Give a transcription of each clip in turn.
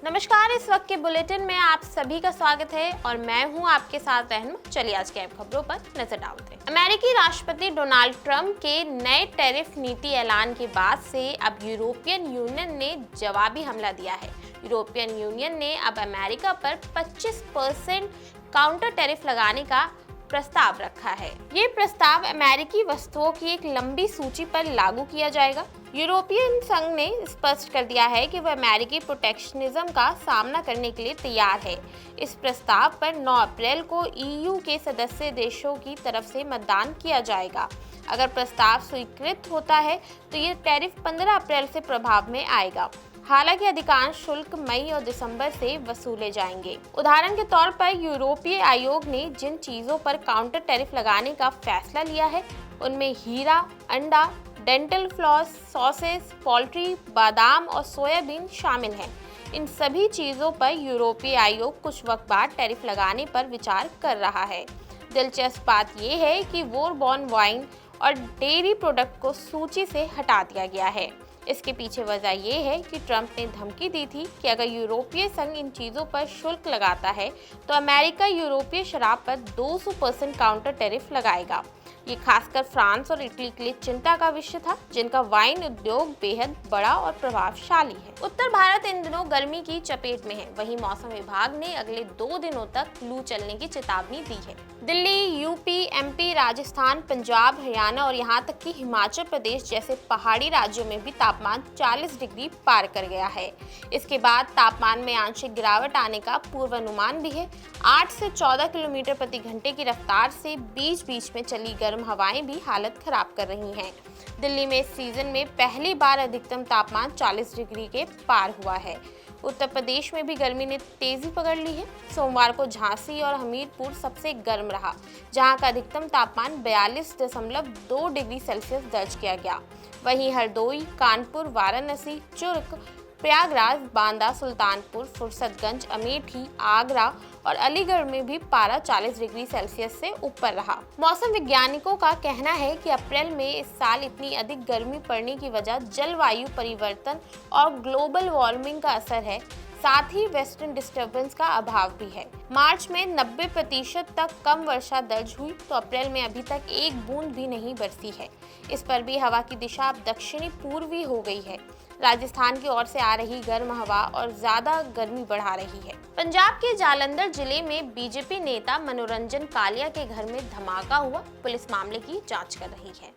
नमस्कार, इस वक्त के बुलेटिन में आप सभी का स्वागत है और मैं हूं आपके साथ रहनुमा। चलिए आज के अहम खबरों पर नजर डालते हैं। अमेरिकी राष्ट्रपति डोनाल्ड ट्रंप के नए टैरिफ नीति ऐलान के बाद से अब यूरोपियन यूनियन ने जवाबी हमला दिया है। यूरोपियन यूनियन ने अब अमेरिका पर 25% काउंटर टैरिफ लगाने का प्रस्ताव रखा है। ये प्रस्ताव अमेरिकी वस्तुओं की एक लंबी सूची पर लागू किया जाएगा। यूरोपियन संघ ने स्पष्ट कर दिया है कि वह अमेरिकी प्रोटेक्शनिज्म का सामना करने के लिए तैयार है। इस प्रस्ताव पर 9 अप्रैल को ईयू के सदस्य देशों की तरफ से मतदान किया जाएगा। अगर प्रस्ताव स्वीकृत होता है तो ये टैरिफ 15 अप्रैल से प्रभाव में आएगा। हालांकि अधिकांश शुल्क मई और दिसंबर से वसूले जाएंगे। उदाहरण के तौर पर यूरोपीय आयोग ने जिन चीजों पर काउंटर टैरिफ लगाने का फैसला लिया है उनमें हीरा, अंडा, डेंटल फ्लॉस, सॉसेस, पोल्ट्री, बादाम और सोयाबीन शामिल हैं। इन सभी चीजों पर यूरोपीय आयोग कुछ वक्त बाद टैरिफ लगाने पर विचार कर रहा है। दिलचस्प बात यह है कि वोरबॉर्न वाइन और डेयरी प्रोडक्ट को सूची से हटा दिया गया है। इसके पीछे वजह यह है कि ट्रंप ने धमकी दी थी कि अगर यूरोपीय संघ इन चीज़ों पर शुल्क लगाता है तो अमेरिका यूरोपीय शराब पर 200% काउंटर टैरिफ लगाएगा। ये खासकर फ्रांस और इटली के लिए चिंता का विषय था, जिनका वाइन उद्योग बेहद बड़ा और प्रभावशाली है। उत्तर भारत इन दिनों गर्मी की चपेट में है। वहीं मौसम विभाग ने अगले 2 दिनों तक लू चलने की चेतावनी दी है। दिल्ली, यूपी, एमपी, राजस्थान, पंजाब, हरियाणा और यहाँ तक कि हिमाचल प्रदेश जैसे पहाड़ी राज्यों में भी तापमान 40 डिग्री पार कर गया है। इसके बाद तापमान में आंशिक गिरावट आने का पूर्वानुमान भी है। 8 से 14 किलोमीटर प्रति घंटे की रफ्तार से बीच बीच में चली गर्म हवाएं भी हालत खराब कर रही हैं। दिल्ली में इस सीजन में पहली बार अधिकतम तापमान 40 डिग्री के पार हुआ है। उत्तर प्रदेश में भी गर्मी ने तेजी पकड़ ली है। सोमवार को झांसी और हमीरपुर सबसे गर्म रहा, जहां का अधिकतम तापमान 42.2 डिग्री सेल्सियस दर्ज किया गया। वहीं हरदोई, कानपुर, वाराणसी, चुर्क, प्रयागराज, बांदा, सुल्तानपुर, फुर्सतगंज, अमेठी, आगरा और अलीगढ़ में भी पारा 40 डिग्री सेल्सियस से ऊपर रहा। मौसम वैज्ञानिकों का कहना है कि अप्रैल में इस साल इतनी अधिक गर्मी पड़ने की वजह जलवायु परिवर्तन और ग्लोबल वार्मिंग का असर है। साथ ही वेस्टर्न डिस्टर्बेंस का अभाव भी है। मार्च में 90% तक कम वर्षा दर्ज हुई तो अप्रैल में अभी तक एक बूंद भी नहीं बरसी है। इस पर भी हवा की दिशा अब दक्षिणी पूर्वी हो गई है। राजस्थान की ओर से आ रही गर्म हवा और ज्यादा गर्मी बढ़ा रही है। पंजाब के जालंधर जिले में बीजेपी नेता मनोरंजन कालिया के घर में धमाका हुआ। पुलिस मामले की जांच कर रही है।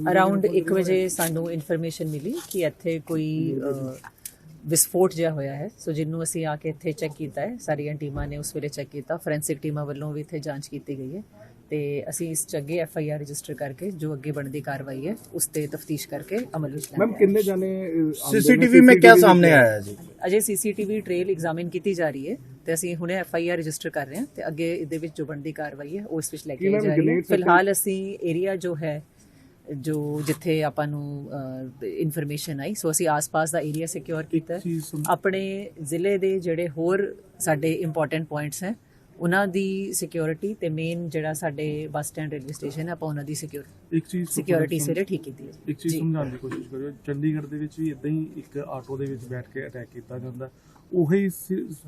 अराउंड 1 ਵਜੇ ਸਾਨੂੰ ਇਨਫੋਰਮੇਸ਼ਨ ਮਿਲੀ ਕਿ ਇੱਥੇ ਕੋਈ ਵਿਸਫੋਟ ਜਿਹਾ ਹੋਇਆ ਹੈ। ਸੋ ਜਿਹਨੂੰ ਅਸੀਂ ਆ ਕੇ ਇੱਥੇ ਚੈੱਕ ਕੀਤਾ ਹੈ। ਸਾਰੀਆਂ ਟੀਮਾਂ ਨੇ ਉਸ ਵੇਲੇ ਚੈੱਕ ਕੀਤਾ। ਫੋਰੈਂਸਿਕ ਟੀਮਾਂ ਵੱਲੋਂ ਵੀ ਇੱਥੇ ਜਾਂਚ ਕੀਤੀ ਗਈ ਹੈ ਤੇ ਅਸੀਂ ਇਸ 'ਚ ਅੱਗੇ FIR ਰਜਿਸਟਰ ਕਰਕੇ ਜੋ ਅੱਗੇ ਬਣਦੀ ਕਾਰਵਾਈ ਹੈ ਉਸ ਤੇ ਤਫਤੀਸ਼ ਕਰਕੇ ਅਮਲ ਵਿੱਚ मैम कितने जाने सीसीटीवी में क्या सामने आया है जी? ਅਜੇ CCTV ਟ੍ਰੇਲ ਐਗਜ਼ਾਮਿਨ ਕੀਤੀ ਜਾ ਰਹੀ ਹੈ ਤੇ ਅਸੀਂ ਹੁਣੇ FIR ਰਜਿਸਟਰ ਕਰ ਰਹੇ ਹਾਂ ਤੇ ਅੱਗੇ ਇਹਦੇ ਵਿੱਚ ਜੋ ਬਣਦੀ ਕਾਰਵਾਈ ਹੈ ਉਸ ਵਿੱਚ ਲੈ ਕੇ ਜਾ ਰਹੀ ਹੈ। ਫਿਲਹਾਲ ਅਸੀਂ ਏਰੀਆ ਜੋ ਹੈ ਜੋ ਜਿੱਥੇ ਆਪਾਂ ਨੂੰ ਇਨਫੋਰਮੇਸ਼ਨ ਆਈ ਸੋ ਅਸੀਂ ਆਸ-ਪਾਸ ਦਾ ਏਰੀਆ ਸਿਕਿਉਰ ਕੀਤਾ। ਆਪਣੇ ਜ਼ਿਲ੍ਹੇ ਦੇ ਜਿਹੜੇ ਹੋਰ ਸਾਡੇ ਇੰਪੋਰਟੈਂਟ ਪੁਆਇੰਟਸ ਹੈ ਉਹਨਾਂ ਦੀ ਸਿਕਿਉਰਿਟੀ ਤੇ ਮੇਨ ਜਿਹੜਾ ਸਾਡੇ ਬੱਸ ਸਟੈਂਡ ਰੇਲਵੇ ਸਟੇਸ਼ਨ ਹੈ ਆਪਾਂ ਉਹਨਾਂ ਦੀ ਸਿਕਿਉਰਿਟੀ ਸਿਰੇ ਠੀਕ ਕੀਤੀ ਹੈ। ਇੱਕ ਚੀਜ਼ ਸਮਝਾਉਣ ਦੀ ਕੋਸ਼ਿਸ਼ ਕਰਿਓ, ਚੰਡੀਗੜ੍ਹ ਦੇ ਵਿੱਚ ਵੀ ਇਦਾਂ ਹੀ ਇੱਕ ਆਟੋ ਦੇ ਵਿੱਚ ਬੈਠ ਕੇ ਅਟੈਕ ਕੀਤਾ ਜਾਂਦਾ। ਉਹੀ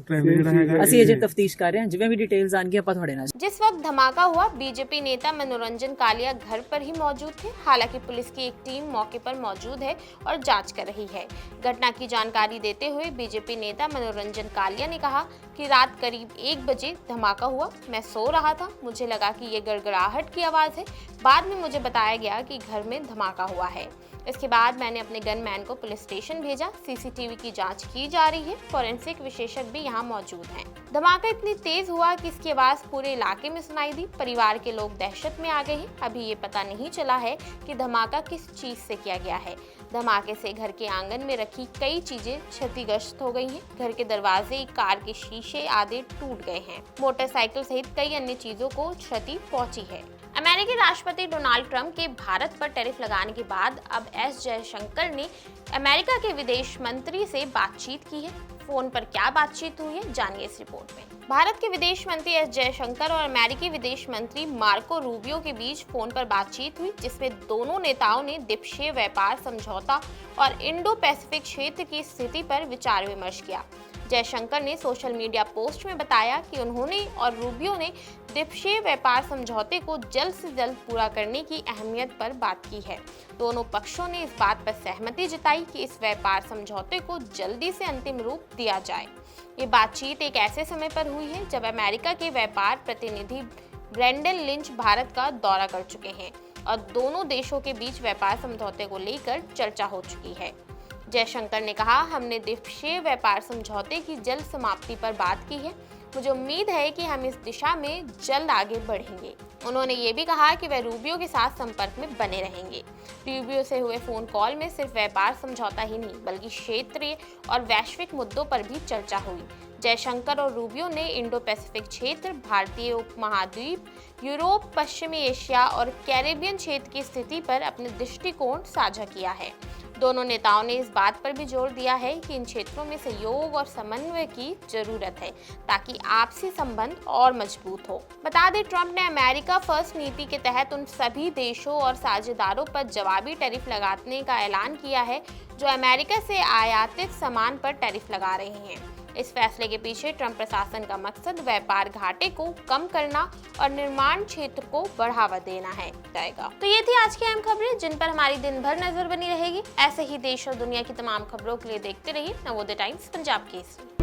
ਟ੍ਰੈਵਲ ਜਿਹੜਾ ਹੈਗਾ ਅਸੀਂ ਅਜੇ ਤਫਤੀਸ਼ ਕਰ ਰਹੇ ਹਾਂ। ਜਿਵੇਂ ਵੀ डिटेल्स आएंगी ਆਪਾਂ ਤੁਹਾਡੇ ਨਾਲ। जिस वक्त धमाका हुआ बीजेपी नेता मनोरंजन कालिया घर पर ही मौजूद थे। हालांकि पुलिस की एक टीम मौके पर मौजूद है और जांच कर रही है। घटना की जानकारी देते हुए बीजेपी नेता मनोरंजन कालिया ने कहा कि रात करीब 1 बजे धमाका हुआ। मैं सो रहा था, मुझे लगा कि ये गड़गड़ाहट की आवाज़ है। बाद में मुझे बताया गया कि घर में धमाका हुआ है। इसके बाद मैंने अपने गनमैन को पुलिस स्टेशन भेजा। CCTV की जांच की जा रही है। फॉरेंसिक विशेषज्ञ भी यहाँ मौजूद हैं। धमाका इतनी तेज हुआ कि इसकी आवाज पूरे इलाके में सुनाई दी। परिवार के लोग दहशत में आ गए हैं। अभी ये पता नहीं चला है कि धमाका किस चीज से किया गया है। धमाके से घर के आंगन में रखी कई चीजें क्षतिग्रस्त हो गई हैं। घर के दरवाजे, कार के शीशे आदि टूट गए हैं। मोटरसाइकिल सहित कई अन्य चीजों को क्षति पहुंची है। अमेरिकी राष्ट्रपति डोनाल्ड ट्रंप के भारत पर टैरिफ लगाने के बाद अब एस जयशंकर ने अमेरिका के विदेश मंत्री से बातचीत की है। फोन पर क्या बातचीत हुई है, जानिए इस रिपोर्ट में। भारत के विदेश मंत्री एस जयशंकर और अमेरिकी विदेश मंत्री मार्को रूबियो के बीच फोन पर बातचीत हुई, जिसमें दोनों नेताओं ने द्विपक्षीय व्यापार समझौता और इंडो पैसिफिक क्षेत्र की स्थिति पर विचार विमर्श किया। जयशंकर ने सोशल मीडिया पोस्ट में बताया कि उन्होंने और रूबियो ने द्विपक्षीय व्यापार समझौते को जल्द से जल्द पूरा करने की अहमियत पर बात की है। दोनों पक्षों ने इस बात पर सहमति जताई कि इस व्यापार समझौते को जल्दी से अंतिम रूप दिया जाए। ये बातचीत एक ऐसे समय पर हुई है जब अमेरिका के व्यापार प्रतिनिधि ब्रेंडन लिंच भारत का दौरा कर चुके हैं और दोनों देशों के बीच व्यापार समझौते को लेकर चर्चा हो चुकी है। जयशंकर ने कहा, हमने द्विपक्षीय व्यापार समझौते की जल्द समाप्ति पर बात की है। मुझे उम्मीद है कि हम इस दिशा में जल्द आगे बढ़ेंगे। उन्होंने ये भी कहा कि वह रूबियो के साथ संपर्क में बने रहेंगे। रूबियो से हुए फोन कॉल में सिर्फ व्यापार समझौता ही नहीं बल्कि क्षेत्रीय और वैश्विक मुद्दों पर भी चर्चा हुई। जयशंकर और रूबियो ने इंडो पैसिफिक क्षेत्र, भारतीय उपमहाद्वीप, यूरोप, पश्चिमी एशिया और कैरेबियन क्षेत्र की स्थिति पर अपने दृष्टिकोण साझा किया है। दोनों नेताओं ने इस बात पर भी जोर दिया है कि इन क्षेत्रों में सहयोग और समन्वय की जरूरत है ताकि आपसी संबंध और मजबूत हो। बता दें, ट्रंप ने अमेरिका फर्स्ट नीति के तहत उन सभी देशों और साझेदारों पर जवाबी टैरिफ लगाने का ऐलान किया है जो अमेरिका से आयातित सामान पर टैरिफ लगा रहे हैं। इस फैसले के पीछे ट्रंप प्रशासन का मकसद व्यापार घाटे को कम करना और निर्माण क्षेत्र को बढ़ावा देना है जाएगा। तो ये थी आज की अहम खबरें जिन पर हमारी दिन भर नजर बनी रहेगी। ऐसे ही देश और दुनिया की तमाम खबरों के लिए देखते रहिए नवोदय टाइम्स पंजाब केसरी।